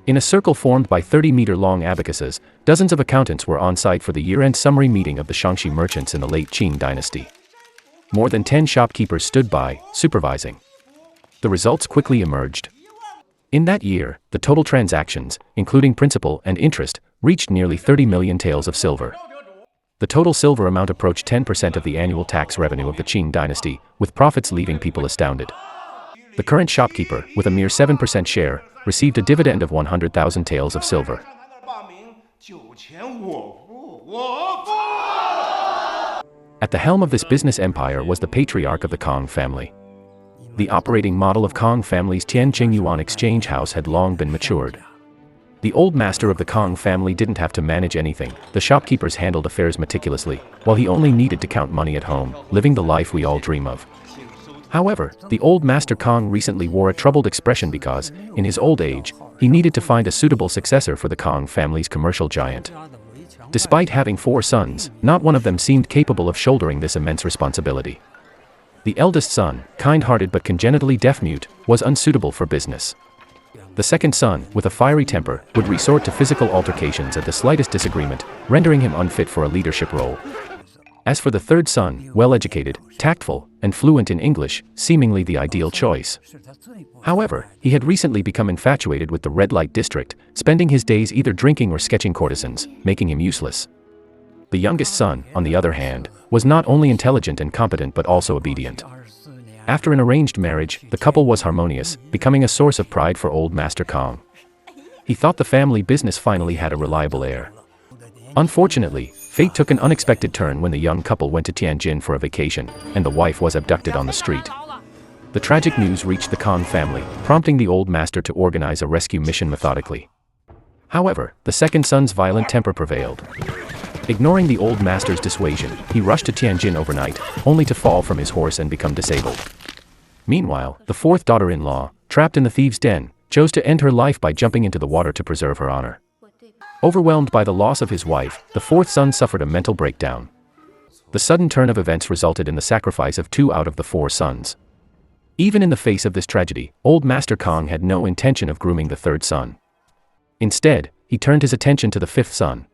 In a circle formed by 30-meter-long abacuses, dozens of accountants were on site for the year-end summary meeting of the Shaanxi merchants in the late Qing Dynasty. More than 10 shopkeepers stood by, supervising. The results quickly emerged. In that year, the total transactions, including principal and interest, reached nearly 30 million taels of silver. The total silver amount approached 10% of the annual tax revenue of the Qing Dynasty, with profits leaving people astounded. The current shopkeeper, with a mere 7% share, received a dividend of 100,000 taels of silver. At the helm of this business empire was the patriarch of the Kang family. The operating model of Kang family's Tianjin Yuan exchange house had long been matured. The old master of the Kang family didn't have to manage anything. The shopkeepers handled affairs meticulously, while he only needed to count money at home, living the life we all dream of. However, the old master Kang recently wore a troubled expression because, in his old age, he needed to find a suitable successor for the Kang family's commercial giant. Despite having 4 sons, not one of them seemed capable of shouldering this immense responsibility. The eldest son, kind-hearted but congenitally deaf-mute, was unsuitable for business. The second son, with a fiery temper, would resort to physical altercations at the slightest disagreement, rendering him unfit for a leadership role. As for the third son, well-educated, tactful, and fluent in English, seemingly the ideal choice. However, he had recently become infatuated with the red light district, spending his days either drinking or sketching courtesans, making him useless. The youngest son, on the other hand, was not only intelligent and competent but also obedient. After an arranged marriage, the couple was harmonious, becoming a source of pride for old Master Kang. He thought the family business finally had a reliable heir. Unfortunately, fate took an unexpected turn when the young couple went to Tianjin for a vacation, and the wife was abducted on the street. The tragic news reached the Kang family, prompting the old master to organize a rescue mission methodically. However, the second son's violent temper prevailed. Ignoring the old master's dissuasion, he rushed to Tianjin overnight, only to fall from his horse and become disabled. Meanwhile, the fourth daughter-in-law, trapped in the thieves' den, chose to end her life by jumping into the water to preserve her honor. Overwhelmed by the loss of his wife, the fourth son suffered a mental breakdown. The sudden turn of events resulted in the sacrifice of 2 out of the 4 sons. Even in the face of this tragedy, old Master Kang had no intention of grooming the third son. Instead, he turned his attention to the 5th son.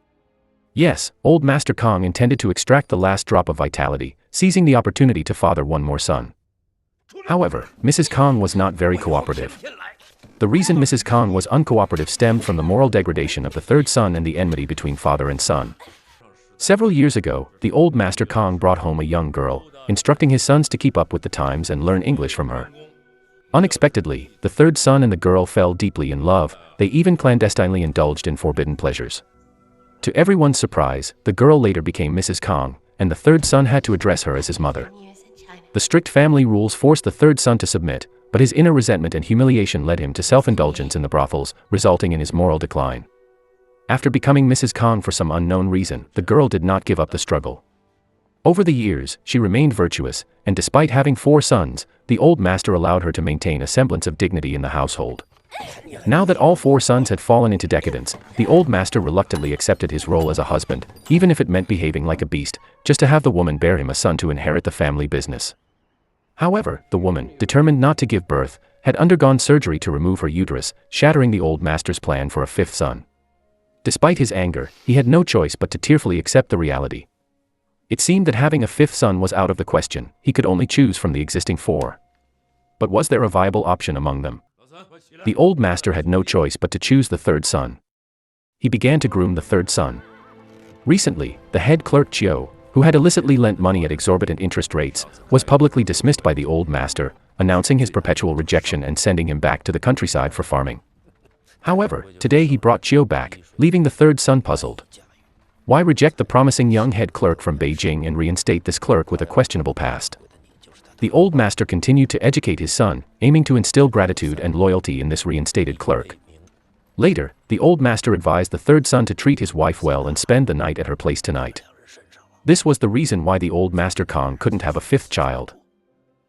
Yes, old Master Kang intended to extract the last drop of vitality, seizing the opportunity to father one more son. However, Mrs. Kang was not very cooperative. The reason Mrs. Kang was uncooperative stemmed from the moral degradation of the third son and the enmity between father and son. Several years ago, the old Master Kang brought home a young girl, instructing his sons to keep up with the times and learn English from her. Unexpectedly, the third son and the girl fell deeply in love. They even clandestinely indulged in forbidden pleasures. To everyone's surprise, the girl later became Mrs. Kang, and the third son had to address her as his mother. The strict family rules forced the third son to submit, but his inner resentment and humiliation led him to self-indulgence in the brothels, resulting in his moral decline. After becoming Mrs. Kang for some unknown reason, the girl did not give up the struggle. Over the years, she remained virtuous, and despite having 4 sons, the old master allowed her to maintain a semblance of dignity in the household. Now that all 4 sons had fallen into decadence, the old master reluctantly accepted his role as a husband, even if it meant behaving like a beast, just to have the woman bear him a son to inherit the family business. However, the woman, determined not to give birth, had undergone surgery to remove her uterus, shattering the old master's plan for a 5th son. Despite his anger, he had no choice but to tearfully accept the reality. It seemed that having a 5th son was out of the question. He could only choose from the existing 4. But was there a viable option among them? The old master had no choice but to choose the third son. He began to groom the third son. Recently, the head clerk Chiu, who had illicitly lent money at exorbitant interest rates, was publicly dismissed by the old master, announcing his perpetual rejection and sending him back to the countryside for farming. However, today he brought Chiu back, leaving the third son puzzled. Why reject the promising young head clerk from Beijing and reinstate this clerk with a questionable past? The old master continued to educate his son, aiming to instill gratitude and loyalty in this reinstated clerk. Later, the old master advised the third son to treat his wife well and spend the night at her place tonight. This was the reason why the old Master Kang couldn't have a 5th child.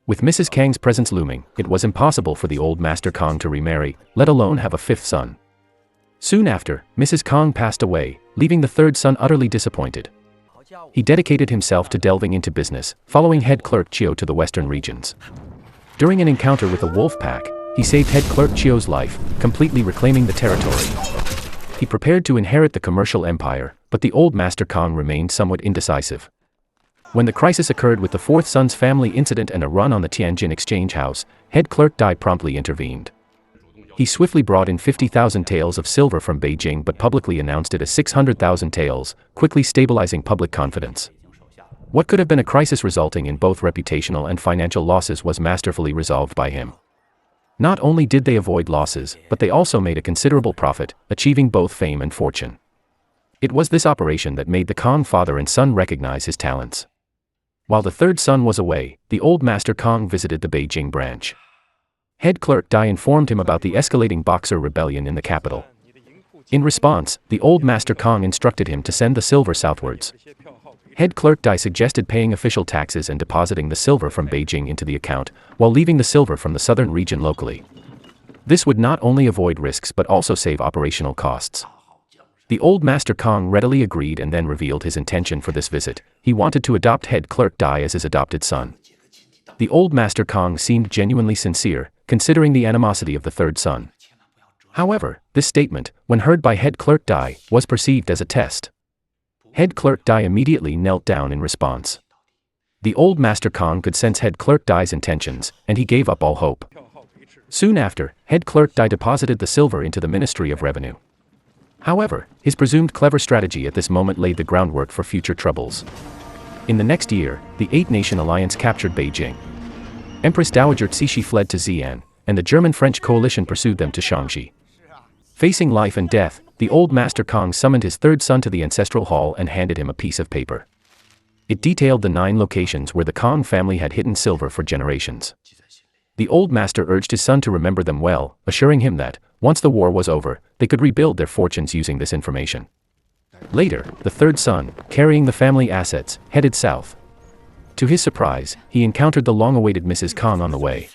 With Mrs. Kang's presence looming, it was impossible for the old Master Kang to remarry, let alone have a 5th son. Soon after, Mrs. Kang passed away, leaving the third son utterly disappointed. He dedicated himself to delving into business, following head clerk Chiu to the western regions. During an encounter with a wolf pack, He saved head clerk Qiu's life, completely reclaiming the territory. He prepared to inherit the commercial empire, but the old master Kang remained somewhat indecisive. When the crisis occurred with the fourth son's family incident and a run on the Tianjin exchange house, head clerk Dai promptly intervened. He swiftly brought in 50,000 taels of silver from Beijing but publicly announced it as 600,000 taels, quickly stabilizing public confidence. What could have been a crisis resulting in both reputational and financial losses was masterfully resolved by him. Not only did they avoid losses, but they also made a considerable profit, achieving both fame and fortune. It was this operation that made the Kang father and son recognize his talents. While the third son was away, the old master Kang visited the Beijing branch. Head clerk Dai informed him about the escalating Boxer rebellion in the capital. In response, the old master Kang instructed him to send the silver southwards. Head clerk Dai suggested paying official taxes and depositing the silver from Beijing into the account, while leaving the silver from the southern region locally. This would not only avoid risks but also save operational costs. The old master Kang readily agreed and then revealed his intention for this visit. He wanted to adopt head clerk Dai as his adopted son. The old master Kang seemed genuinely sincere, considering the animosity of the third son. However, this statement, when heard by head clerk Dai, was perceived as a test. Head clerk Dai immediately knelt down in response. The old master Kang could sense head clerk Dai's intentions, and he gave up all hope. Soon after, head clerk Dai deposited the silver into the Ministry of Revenue. However, his presumed clever strategy at this moment laid the groundwork for future troubles. In the next year, the Eight-Nation Alliance captured Beijing. Empress Dowager Cixi fled to Xi'an, and the German-French coalition pursued them to Shaanxi. Facing life and death, the old master Kang summoned his third son to the ancestral hall and handed him a piece of paper. It detailed the 9 locations where the Kang family had hidden silver for generations. The old master urged his son to remember them well, assuring him that, once the war was over, they could rebuild their fortunes using this information. Later, the third son, carrying the family assets, headed south. To his surprise, he encountered the long-awaited Mrs. Kang on the way.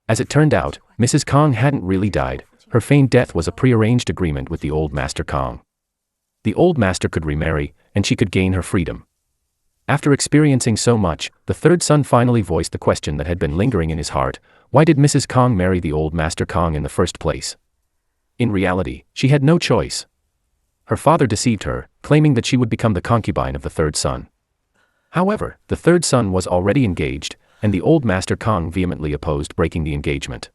As it turned out, Mrs. Kang hadn't really died. Her feigned death was a prearranged agreement with the old master Kang. The old master could remarry, and she could gain her freedom. After experiencing so much, the third son finally voiced the question that had been lingering in his heart: why did Mrs. Kang marry the old master Kang in the first place? In reality, she had no choice. Her father deceived her, claiming that she would become the concubine of the third son. However, the third son was already engaged, and the old master Kang vehemently opposed breaking the engagement.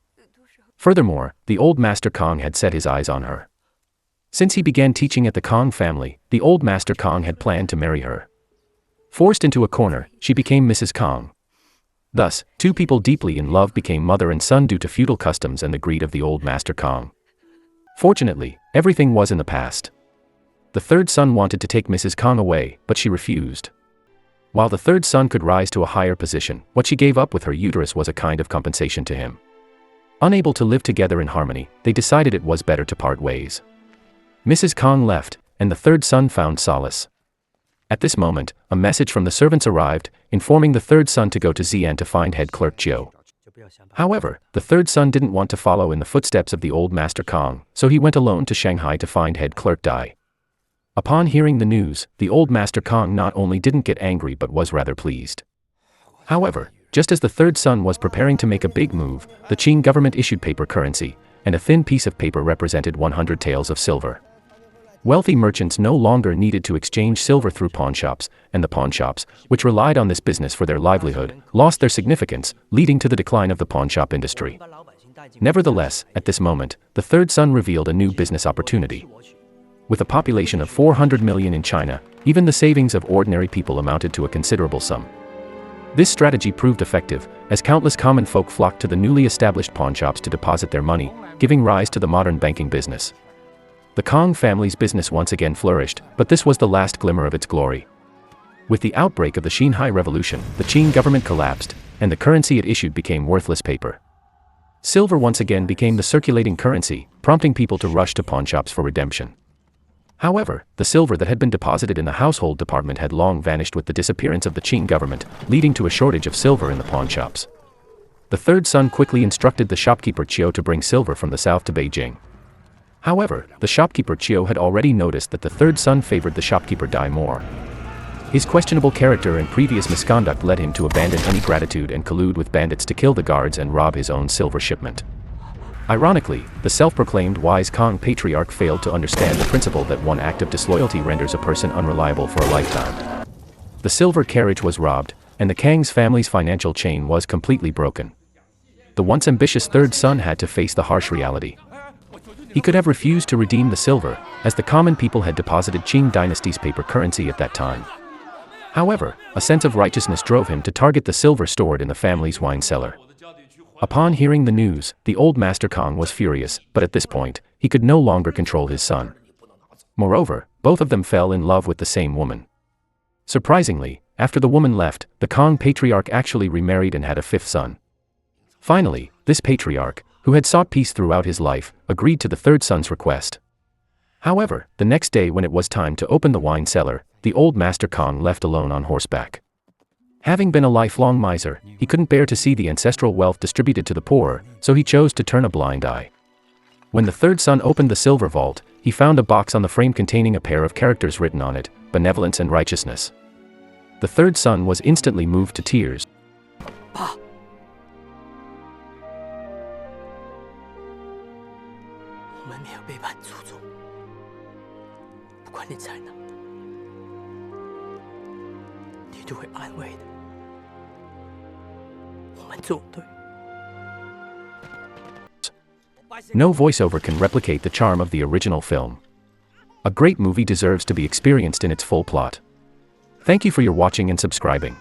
Furthermore, the old master Kang had set his eyes on her. Since he began teaching at the Kang family, the old master Kang had planned to marry her. Forced into a corner, she became Mrs. Kang. Thus, two people deeply in love became mother and son due to feudal customs and the greed of the old master Kang. Fortunately, everything was in the past. The third son wanted to take Mrs. Kang away, but she refused. While the third son could rise to a higher position, what she gave up with her uterus was a kind of compensation to him. Unable to live together in harmony, they decided it was better to part ways. Mrs. Kang left, and the third son found solace. At this moment, a message from the servants arrived, informing the third son to go to Xi'an to find head clerk Qiu. However, the third son didn't want to follow in the footsteps of the old master Kang, so he went alone to Shanghai to find head clerk Dai. Upon hearing the news, the old master Kang not only didn't get angry but was rather pleased. However, just as the third son was preparing to make a big move, the Qing government issued paper currency, and a thin piece of paper represented 100 taels of silver. Wealthy merchants no longer needed to exchange silver through pawnshops, and the pawnshops, which relied on this business for their livelihood, lost their significance, leading to the decline of the pawnshop industry. Nevertheless, at this moment, the third son revealed a new business opportunity. With a population of 400 million in China, even the savings of ordinary people amounted to a considerable sum. This strategy proved effective, as countless common folk flocked to the newly established pawnshops to deposit their money, giving rise to the modern banking business. The Kang family's business once again flourished, but this was the last glimmer of its glory. With the outbreak of the Xinhai Revolution, the Qing government collapsed, and the currency it issued became worthless paper. Silver once again became the circulating currency, prompting people to rush to pawnshops for redemption. However, the silver that had been deposited in the household department had long vanished with the disappearance of the Qing government, leading to a shortage of silver in the pawnshops. The third son quickly instructed the shopkeeper Qiu to bring silver from the south to Beijing. However, the shopkeeper Qiu had already noticed that the third son favored the shopkeeper Dai more. His questionable character and previous misconduct led him to abandon any gratitude and collude with bandits to kill the guards and rob his own silver shipment. Ironically, the self-proclaimed wise Kang patriarch failed to understand the principle that one act of disloyalty renders a person unreliable for a lifetime. The silver carriage was robbed, and the Kang's family's financial chain was completely broken. The once ambitious third son had to face the harsh reality. He could have refused to redeem the silver, as the common people had deposited Qing Dynasty's paper currency at that time. However, a sense of righteousness drove him to target the silver stored in the family's wine cellar. Upon hearing the news, the old Master Kang was furious, but at this point, he could no longer control his son. Moreover, both of them fell in love with the same woman. Surprisingly, after the woman left, the Kang patriarch actually remarried and had a fifth son. Finally, this patriarch, who had sought peace throughout his life, agreed to the third son's request. However, the next day when it was time to open the wine cellar, the old Master Kang left alone on horseback. Having been a lifelong miser, he couldn't bear to see the ancestral wealth distributed to the poor, so he chose to turn a blind eye. When the third son opened the silver vault, he found a box on the frame containing a pair of characters written on it, benevolence and righteousness. The third son was instantly moved to tears. 爸，我们没有背叛祖宗，不管你在哪，你都会安慰的。我们做对。 No voiceover can replicate the charm of the original film. A great movie deserves to be experienced in its full plot. Thank you for your watching and subscribing.